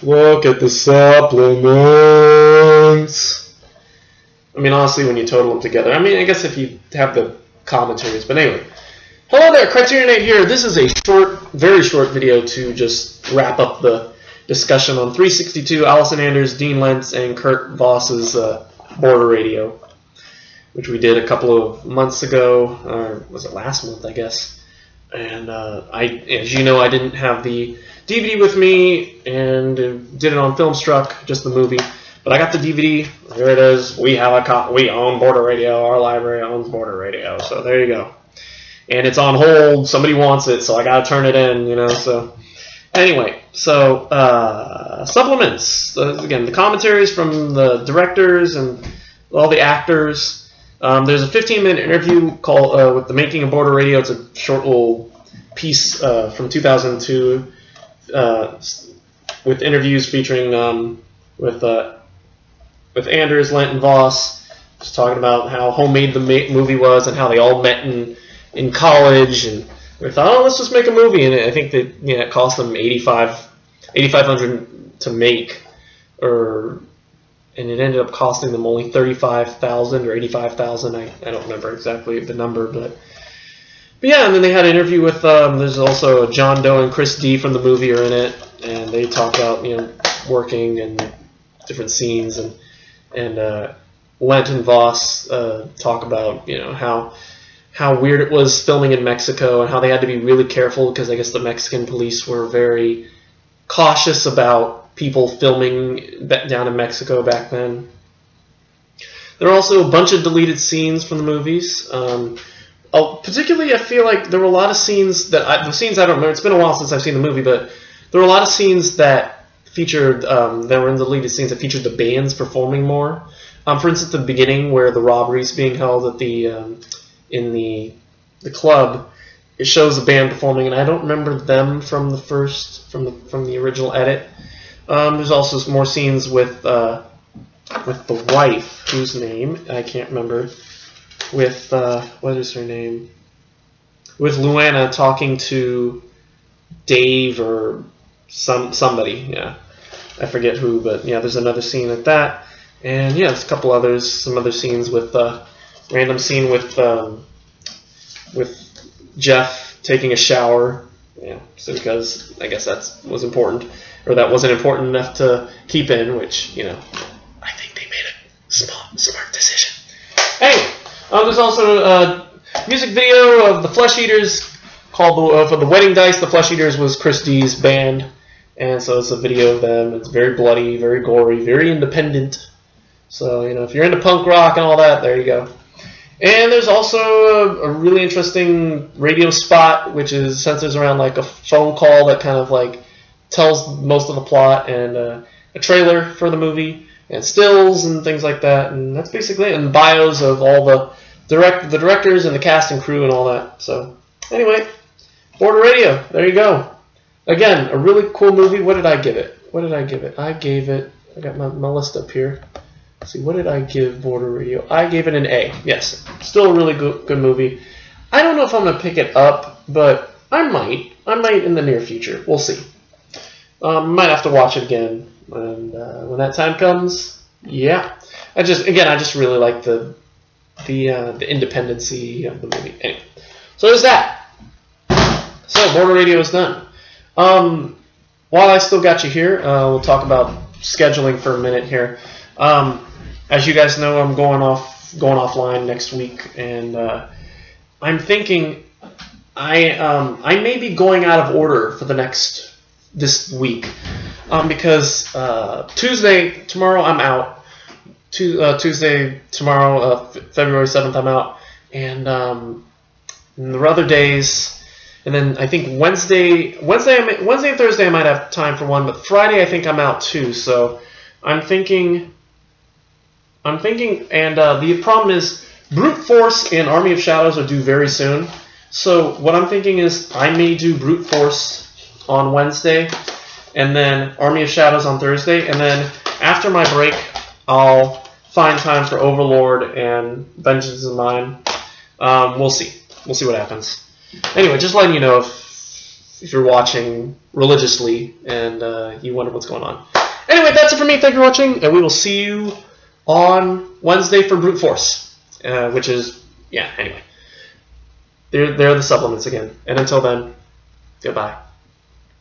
Look at the supplements. I mean, honestly, when you total them together, I mean, I guess if you have the commentaries, but anyway. Hello there, CriterioNate here. This is a short, very short video to just wrap up the discussion on 362, Allison Anders, Dean Lentz, and Kurt Voss's border radio, which we did a couple of months ago, or was it last month, I guess. And as you know, I didn't have the DVD with me and did it on Filmstruck, just the movie. But I got the DVD. Here it is. We own border radio. Our library owns border radio. So there you go. And it's on hold. Somebody wants it, so I got to turn it in, you know. So anyway, so supplements. Again, the commentaries from the directors and all the actors. There's a 15-minute interview called with the Making of Border Radio. It's a short little piece from 2002 with interviews featuring with Anders, Lent, and Voss, just talking about how homemade the movie was and how they all met in college, and we thought, oh, let's just make a movie. And I think that it cost them $8,500 to make, and it ended up costing them only $35,000 or $85,000. I don't remember exactly the number, but yeah. And then they had an interview with there's also John Doe and Chris D from the movie are in it, and they talk about working and different scenes, and Lent and Voss talk about how weird it was filming in Mexico and how they had to be really careful because I guess the Mexican police were very cautious about people filming down in Mexico back then. There are also a bunch of deleted scenes from the movies. Particularly, I feel like there were a lot of scenes the scenes I don't remember. It's been a while since I've seen the movie, but there were a lot of scenes that featured that were in the deleted scenes that featured the bands performing more. For instance, the beginning where the robbery is being held at in the club, it shows the band performing, and I don't remember them from the original edit. There's also some more scenes with the wife, whose name I can't remember. With what is her name? With Luana talking to Dave or somebody. Yeah, I forget who, but yeah, there's another scene like that, and yeah, there's a couple others. Some other scenes with random scene with Jeff taking a shower. Yeah, so because I guess that was important, or that wasn't important enough to keep in, which I think they made a smart decision. Anyway, there's also a music video of the Flesh Eaters called for the Wedding Dice. The Flesh Eaters was Chris D's band, and so it's a video of them. It's very bloody, very gory, very independent. So if you're into punk rock and all that, there you go. And there's also a really interesting radio spot, which centers around like a phone call that kind of like tells most of the plot, and a trailer for the movie, and stills and things like that. And that's basically it. And bios of all the directors and the cast and crew and all that. So anyway, Border Radio. There you go. Again, a really cool movie. What did I give it? I got my list up here. Let's see, what did I give Border Radio? I gave it an A. Yes, still a really good movie. I don't know if I'm going to pick it up, but I might. I might in the near future. We'll see. Might have to watch it again. And when that time comes, yeah. I just really like the independency of the movie. Anyway, so there's that. So Border Radio is done. While I still got you here, we'll talk about scheduling for a minute here. As you guys know, I'm going offline next week, and I'm thinking I may be going out of order for this week, because Tuesday tomorrow I'm out. Tuesday tomorrow, February 7th, I'm out, and the other days. And then I think Wednesday and Thursday I might have time for one, but Friday I think I'm out too. So I'm thinking, and the problem is Brute Force and Army of Shadows are due very soon. So what I'm thinking is I may do Brute Force on Wednesday, and then Army of Shadows on Thursday, and then after my break I'll find time for Overlord and Vengeance is Mine. We'll see what happens. Anyway, just letting you know, if if you're watching religiously and you wonder what's going on. Anyway, that's it for me. Thank you for watching, and we will see you on Wednesday for Brute Force, which is, yeah, anyway. They're the supplements again. And until then, goodbye.